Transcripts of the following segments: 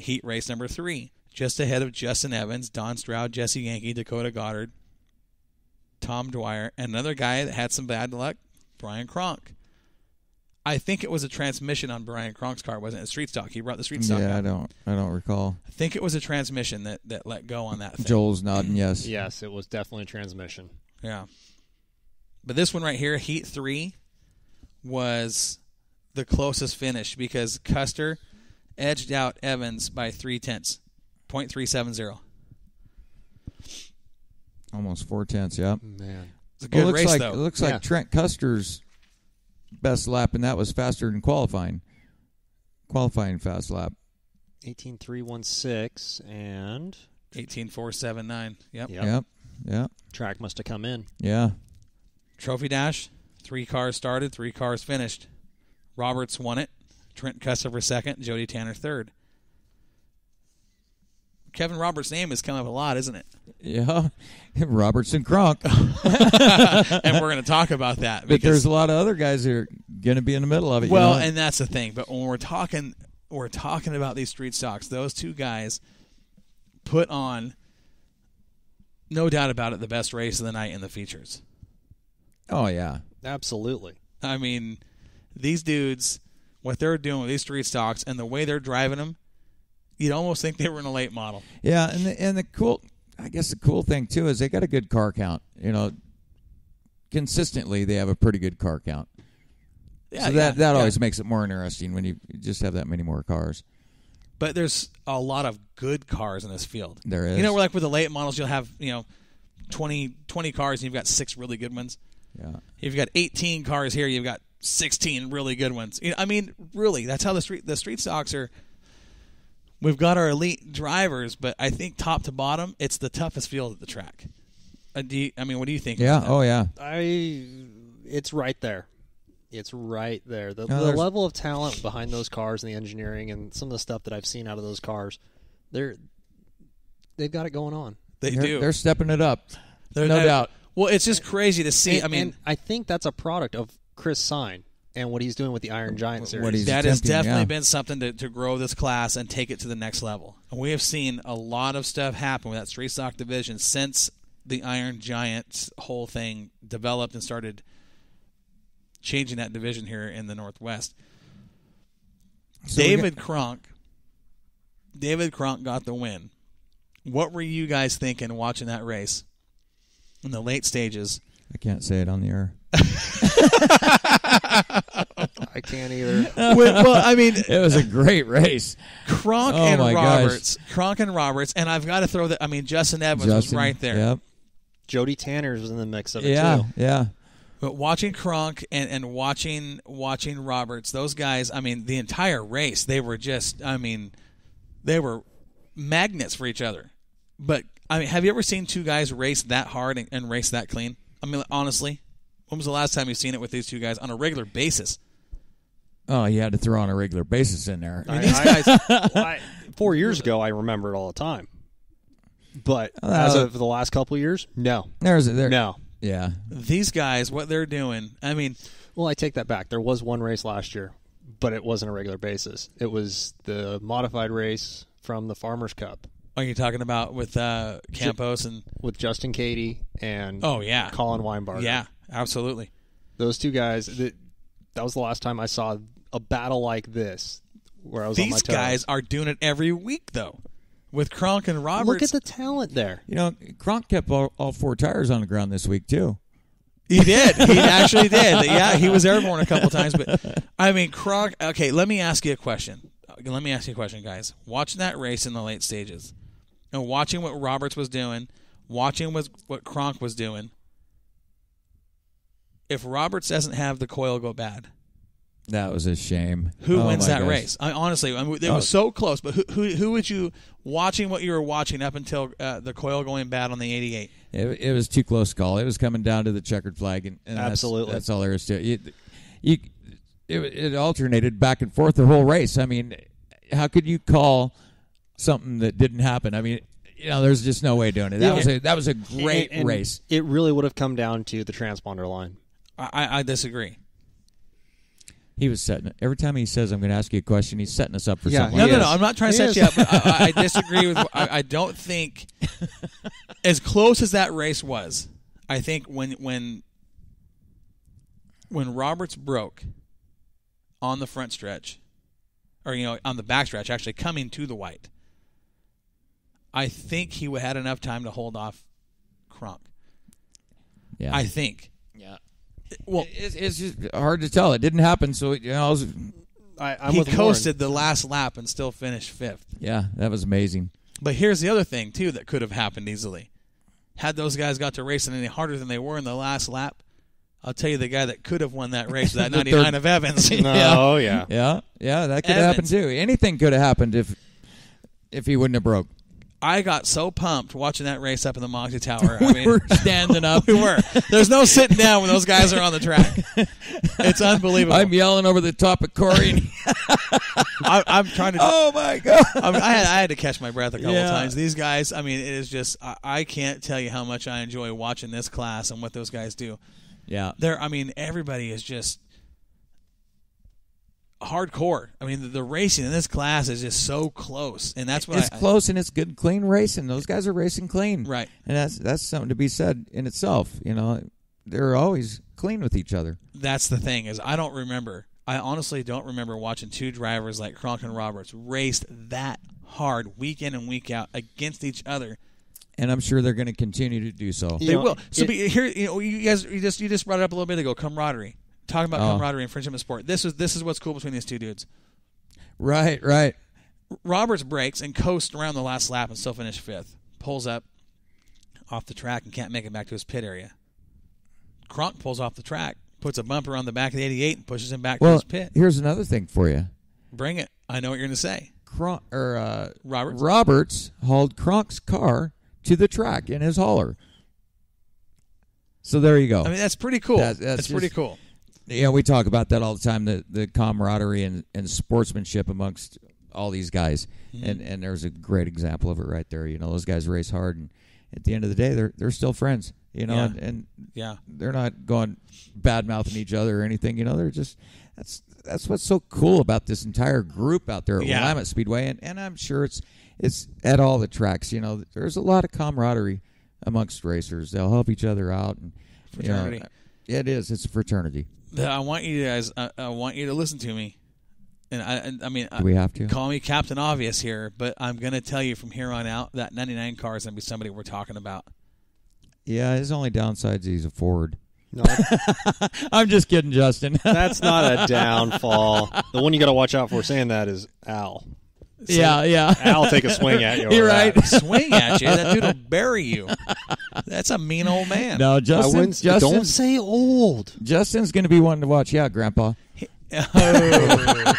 heat race number 3, just ahead of Justin Evans, Don Stroud, Jesse Yankee, Dakota Goddard, Tom Dwyer, and another guy that had some bad luck, Brian Cronk. I think it was a transmission on Brian Cronk's car, wasn't it? Street stock. He brought the street stock. Yeah, out. I don't recall. I think it was a transmission that let go on that thing. Joel's nodding yes. Yes, it was definitely a transmission. Yeah. But this one right here, Heat 3, was the closest finish because Custer edged out Evans by 0.3, 0.370. Almost 4/10, yeah. Man. It's a good race, like, though. It looks like Trent Custer's best lap, and that was faster than qualifying. Qualifying fast lap. 18.316 and 18.479. Yep. Yep. Track must have come in. Yeah. Trophy Dash, 3 cars started, 3 cars finished. Roberts won it. Trent Custer for second, Jody Tanner third. Kevin Roberts' name has come up a lot, isn't it? Yeah. Robertson Cronk. And we're going to talk about that. But there's a lot of other guys that are going to be in the middle of it. Well, you know? and that's the thing. But when we're talking about these street stocks, those two guys put on, no doubt about it, the best race of the night in the features. Oh, yeah. Absolutely. I mean, these dudes, what they're doing with these street stocks and the way they're driving them, you'd almost think they were in a late model. Yeah, and the cool, I guess the cool thing too is they got a good car count. You know, consistently they have a pretty good car count. Yeah, so that always makes it more interesting when you just have that many more cars. But there's a lot of good cars in this field. There is. You know, we're like with the late models, you'll have 20 cars and you've got 6 really good ones. Yeah. If you've got 18 cars here, you've got 16 really good ones. I mean, really, that's how the street stocks are. We've got our elite drivers, but I think top to bottom, it's the toughest field at the track. What do you think? Yeah. Oh, yeah. It's right there. It's right there. The level of talent behind those cars and the engineering and some of the stuff that I've seen out of those cars, they've got it going on. They do. They're stepping it up. No doubt. Well, it's just crazy to see. And I think that's a product of Chris Sign and what he's doing with the Iron Giant series. That has definitely been something to grow this class and take it to the next level. And we have seen a lot of stuff happen with that street stock division since the Iron Giant whole thing developed and started changing that division here in the Northwest. So David Cronk got the win. What were you guys thinking watching that race in the late stages? I can't say it on the air. I can't either. Well, I mean, it was a great race. Kronk and Roberts, and I've got to throw that. I mean, Justin Evans was right there. Yep. Jody Tanner's was in the mix of it too. Yeah. But watching Kronk and watching Roberts, those guys, I mean, the entire race, they were just, I mean, they were magnets for each other. But, I mean, have you ever seen two guys race that hard and race that clean? I mean, honestly, when was the last time you've seen it with these two guys on a regular basis? Oh, you had to throw on a regular basis in there. I mean, these guys... 4 years ago, I remember it all the time. But as of the last couple of years, no. No. Yeah. These guys, what they're doing, I mean... Well, I take that back. There was one race last year, but it wasn't a regular basis. It was the modified race from the Farmers Cup. Are you talking about with Campos and... With Justin Cady and Colin Weinbarger. Yeah, absolutely. Those two guys, that was the last time I saw a battle like this where I was on my toes. These guys are doing it every week, though. With Kronk and Roberts. Look at the talent there. You know, Kronk kept all 4 tires on the ground this week, too. He did. He actually did. Yeah, he was airborne a couple times. But, I mean, Kronk... Okay, let me ask you a question. Guys. Watching that race in the late stages and watching what Roberts was doing, watching what Kronk was doing, if Roberts doesn't have the coil go bad... That was a shame. Who wins that race? Honestly, it was so close. But who would you, watching what you were watching up until the coil going bad on the 88? It was too close call. It was coming down to the checkered flag, and absolutely, that's all there is to it. It alternated back and forth the whole race. I mean, how could you call something that didn't happen? I mean, there's just no way of doing it. That was a great race. It really would have come down to the transponder line. I disagree. He was setting every time he says, "I'm going to ask you a question." He's setting us up for Yeah, something. No, He no, is. no. I'm not trying to He set you is. up. But I disagree with. I don't think as close as that race was. I think when Roberts broke on the front stretch, or on the back stretch, actually coming to the white, I think he had enough time to hold off Kronk. Yeah, I think. yeah. Well, It's just hard to tell. It didn't happen, so I was, I'm he with Warren. coasted the last lap and still finished 5th. yeah, that was amazing. But here's the other thing, too, that could have happened easily. Had those guys got to racing any harder than they were in the last lap, I'll tell you the guy that could have won that race, that 99 of Evans. No, yeah. Yeah, that could have happened Evans. too. Anything could have happened if he wouldn't have broke. I got so pumped watching that race up in the Moxie Tower. I We mean, were standing up. we were. There's no sitting down when those guys are on the track. It's unbelievable. I'm yelling over the top of Corey. And I'm trying to. oh my god! I had to catch my breath a couple Yeah. times. These guys, I mean, it is just. I can't tell you how much I enjoy watching this class and what those guys do. Yeah, Everybody is just hardcore. I mean, the racing in this class is just so close, and that's what it's close and it's good, clean racing. Those guys are racing clean, Right. And that's something to be said in itself. They're always clean with each other. That's the thing is I honestly don't remember watching two drivers like Kronk and Roberts raced that hard week in and week out against each other. And I'm sure they're going to continue to do so. They will. So here, you guys, you just brought it up a little bit ago. Camaraderie. Talking about camaraderie and friendship in sport. This is what's cool between these two dudes. Right. Roberts breaks and coasts around the last lap and still finished 5th. Pulls up off the track and can't make it back to his pit area. Kronk pulls off the track, puts a bumper on the back of the 88 and pushes him back to his pit. Here's another thing for you. Bring it. I know what you're going to say. Roberts hauled Kronk's car to the track in his hauler. So there you go. I mean, that's pretty cool. That's pretty cool. Yeah, we talk about that all the time, the camaraderie and sportsmanship amongst all these guys. Mm-hmm. And there's a great example of it right there. Those guys race hard, and at the end of the day, they're still friends. Yeah. And Yeah. they're not going bad-mouthing each other or anything. They're just that's what's so cool about this entire group out there at Willamette Speedway, and I'm sure it's at all the tracks. There's a lot of camaraderie amongst racers. They'll help each other out, and Fraternity. It is. It's a fraternity. I want you guys. I want you to listen to me, and I mean, Do we have to? call me Captain Obvious here, but I'm going to tell you from here on out that 99 car is going to be somebody we're talking about. Yeah, his only downside is he's a Ford. No, I'm just kidding, Justin. that's not a downfall. The one you got to watch out for saying that is Al. yeah. Al take a swing at you. You're over right. that. Swing at you. That dude will bury you. That's a mean old man. No, Justin. Don't say old. Justin's going to be one to watch out, Grandpa. Oh.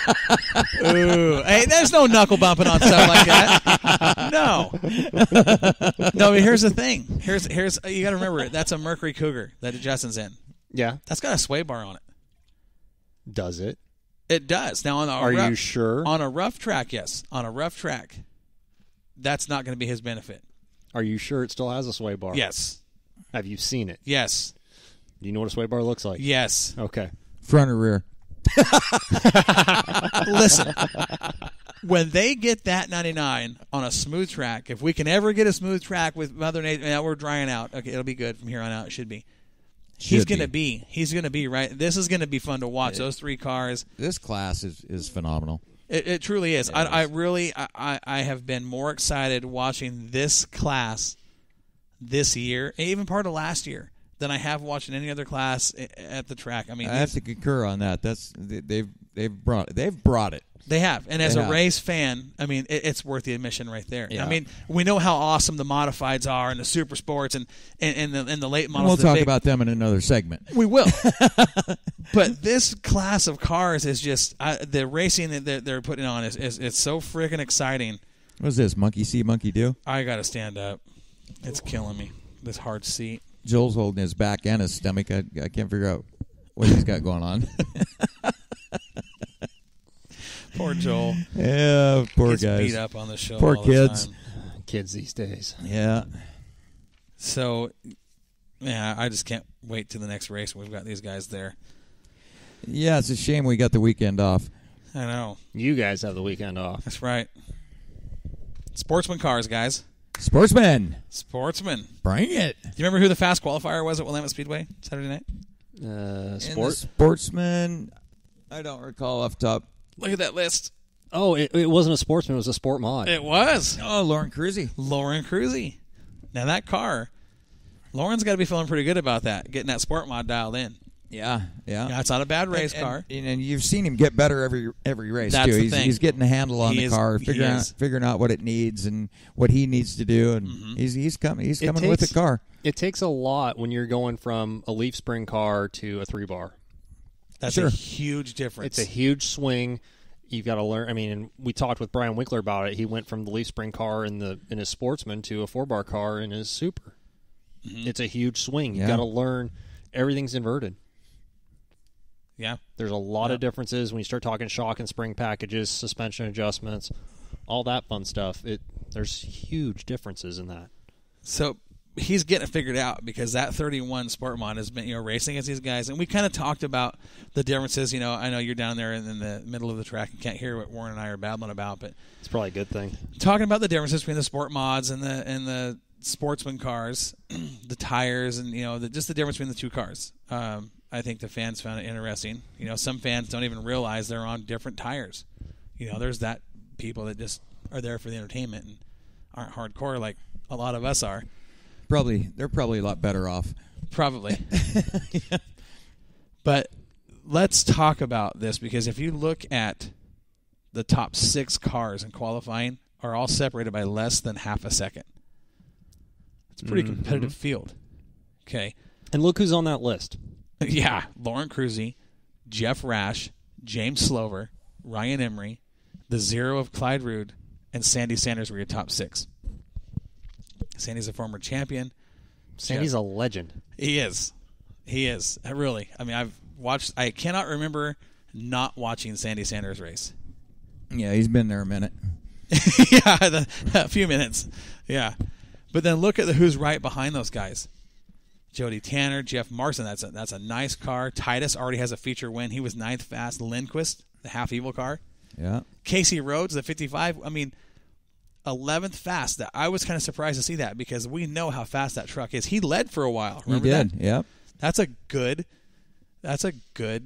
Ooh. Hey, there's no knuckle bumping on stuff like that. No. No, but here's the thing. Here's you got to remember it. That's a Mercury Cougar that Justin's in. Yeah. That's got a sway bar on it. Does it? It does. Now on Are you sure? On a rough track, yes. On a rough track, that's not going to be his benefit. Are you sure it still has a sway bar? Yes. Have you seen it? Yes. Do you know what a sway bar looks like? Yes. Okay. Front or rear? Listen, when they get that 99 on a smooth track, if we can ever get a smooth track with Mother Nature, now we're drying out. Okay, it'll be good from here on out. It should be. He's going to be right. This is going to be fun to watch. Those three cars. This class is phenomenal. It truly is. I really have been more excited watching this class this year, even part of last year, than I have watching any other class at the track. I mean, I have to concur on that. They've brought it. They have, and as They a have. race fan, I mean, it's worth the admission right there. Yeah. I mean, we know how awesome the modifieds are, and the super sports, and the late models. We'll the talk big- about them in another segment. We will. But this class of cars is just the racing that they're putting on is it's so freaking exciting. What's this? Monkey see, monkey do? I got to stand up. It's killing me. This hard seat. Joel's holding his back and his stomach. I can't figure out what he's got going on. Poor Joel. Yeah, poor Gets guys. beat up on the show. Poor all the kids. time. Kids these days. Yeah. So, yeah, I just can't wait to the next race. We've got these guys there. Yeah, it's a shame we got the weekend off. I know. You guys have the weekend off. That's right. Sportsman cars, guys. Sportsman, Sportsman. bring it. Do you remember who the fast qualifier was at Willamette Speedway Saturday night? And the Sport. Sportsman, I don't recall off top. Look at that list. Oh, it wasn't a Sportsman. It was a Sport Mod. It was Oh, Lauren Cruzy. Lauren Cruzy. Now that car, Lauren's got to be feeling pretty good about that, getting that sport mod dialed in. Yeah. Yeah, it's not a bad race car. And you've seen him get better every race That's too. the He's, thing. he's getting a handle on He the is- car, he is. figuring out what it needs and what he needs to do, and he's coming with the car. It takes a lot when you're going from a leaf spring car to a 3-bar. That's Sure. a huge difference. It's a huge swing. You've got to learn. I mean, and we talked with Brian Winkler about it. He went from the leaf spring car in his Sportsman to a 4-bar car in his Super. It's a huge swing. You've Yeah. got to learn. Everything's inverted. yeah. There's a lot of differences when you start talking shock and spring packages, suspension adjustments, all that fun stuff. There's huge differences in that. So he's getting it figured out because that 31 Sport Mod has been racing against these guys, and we kind of talked about the differences. I know you're down there in the middle of the track and can't hear what Warren and I are babbling about, but It's probably a good thing. talking about the differences between the Sport Mods and the Sportsman cars, the tires, and just the difference between the two cars. I think the fans found it interesting. Some fans don't even realize they're on different tires. There's that people that just are there for the entertainment and aren't hardcore like a lot of us are. They're probably a lot better off. Probably. But let's talk about this, because if you look at the top 6 cars in qualifying are all separated by less than half a second. It's a pretty competitive field. Okay. And look who's on that list. Yeah. Lauren Cruzy, Jeff Rash, James Slover, Ryan Emery, the Zero of Clyde Rood, and Sandy Sanders were your top 6. Sandy's a former champion. Sandy's a legend. He is. Really. I mean, I cannot remember not watching Sandy Sanders race. Yeah, he's been there a minute. Yeah, a few minutes. Yeah. But then look at who's right behind those guys. Jody Tanner, Jeff Marson. That's a nice car. Titus already has a feature win. He was 9th fast. Lindquist, the half evil car. Yeah. Casey Rhodes, the 55. I mean, 11th fast. That I was kind of surprised to see that, because we know how fast that truck is. He led for a while. Remember he did. that? Yep. That's a good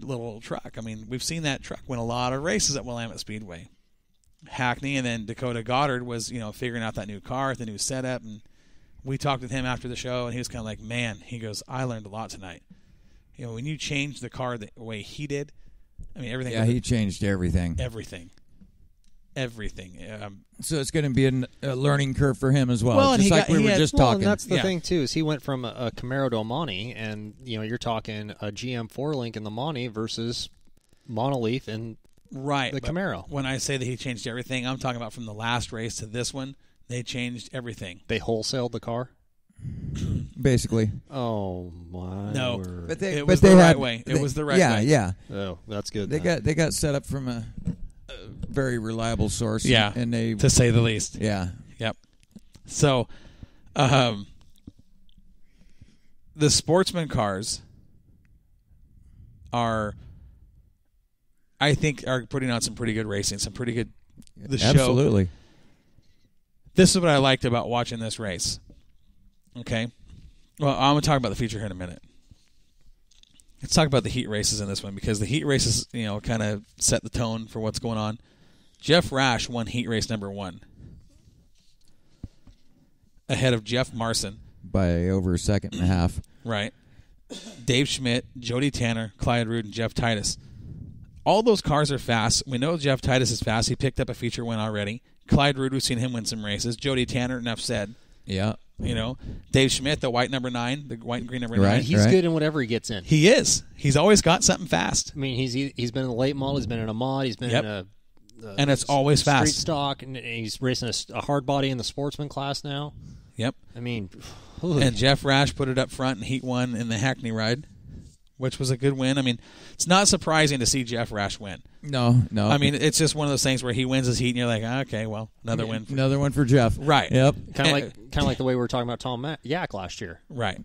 little truck. I mean, we've seen that truck win a lot of races at Willamette Speedway. Hackney, and then Dakota Goddard was, figuring out that new car, the new setup, and we talked with him after the show, and he was kind of like, man, he goes, I learned a lot tonight. When you change the car the way he did, I mean, everything. Yeah, he changed everything. Everything. So it's going to be a learning curve for him as well. Well, and just he like got- we he were had- just Well, talking. and that's the Yeah. thing too, is he went from a Camaro to a Monty, and you're talking a GM 4-link in the Monty versus Monolith and Right. the but Camaro. When I say that he changed everything, I'm talking about from the last race to this one, they changed everything. They wholesaled the car. basically. Oh my No. word! It was the right way. It was the right yeah, way. Yeah, Oh, that's good. They got set up from a very reliable source. Yeah, and they to say the least. yeah. Yep. So, the sportsman cars are putting on some pretty good racing, some pretty good. The show. Absolutely. This is what I liked about watching this race. Okay. Well, I'm going to talk about the feature here in a minute. Let's talk about the heat races in this one, because the heat races, kind of set the tone for what's going on. Jeff Rash won heat race number 1 ahead of Jeff Marson. By over a second and a half. Right. Dave Schmidt, Jody Tanner, Clyde Rood, and Jeff Titus. All those cars are fast. We know Jeff Titus is fast. He picked up a feature win already. Clyde Rood, we've seen him win some races. Jody Tanner, enough said. Yeah. Dave Schmidt, the white number 9, the white and green number 9. Right. He's good in whatever he gets in. He is. He's always got something fast. I mean, he's been in the late model. He's been in a mod. He's been Yep. in a And it's always street fast. stock, and he's racing a hard body in the sportsman class now. Yep. I mean, And Jeff Rash put it up front in Heat 1 in the Hackney ride, which was a good win. I mean, it's not surprising to see Jeff Rash win. No. I mean, it's just one of those things where he wins his heat, and you're like, okay, well, another win. Another one for Jeff. Right. Yep. kind of like the way we were talking about Tom Yak last year. Right.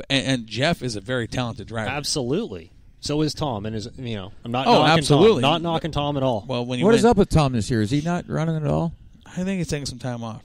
And Jeff is a very talented driver. Absolutely. So is Tom, and I'm not Oh, knocking absolutely. Tom, not knocking Tom at all. Well, when you What win, is up with Tom this year? Is he not running at all? I think he's taking some time off.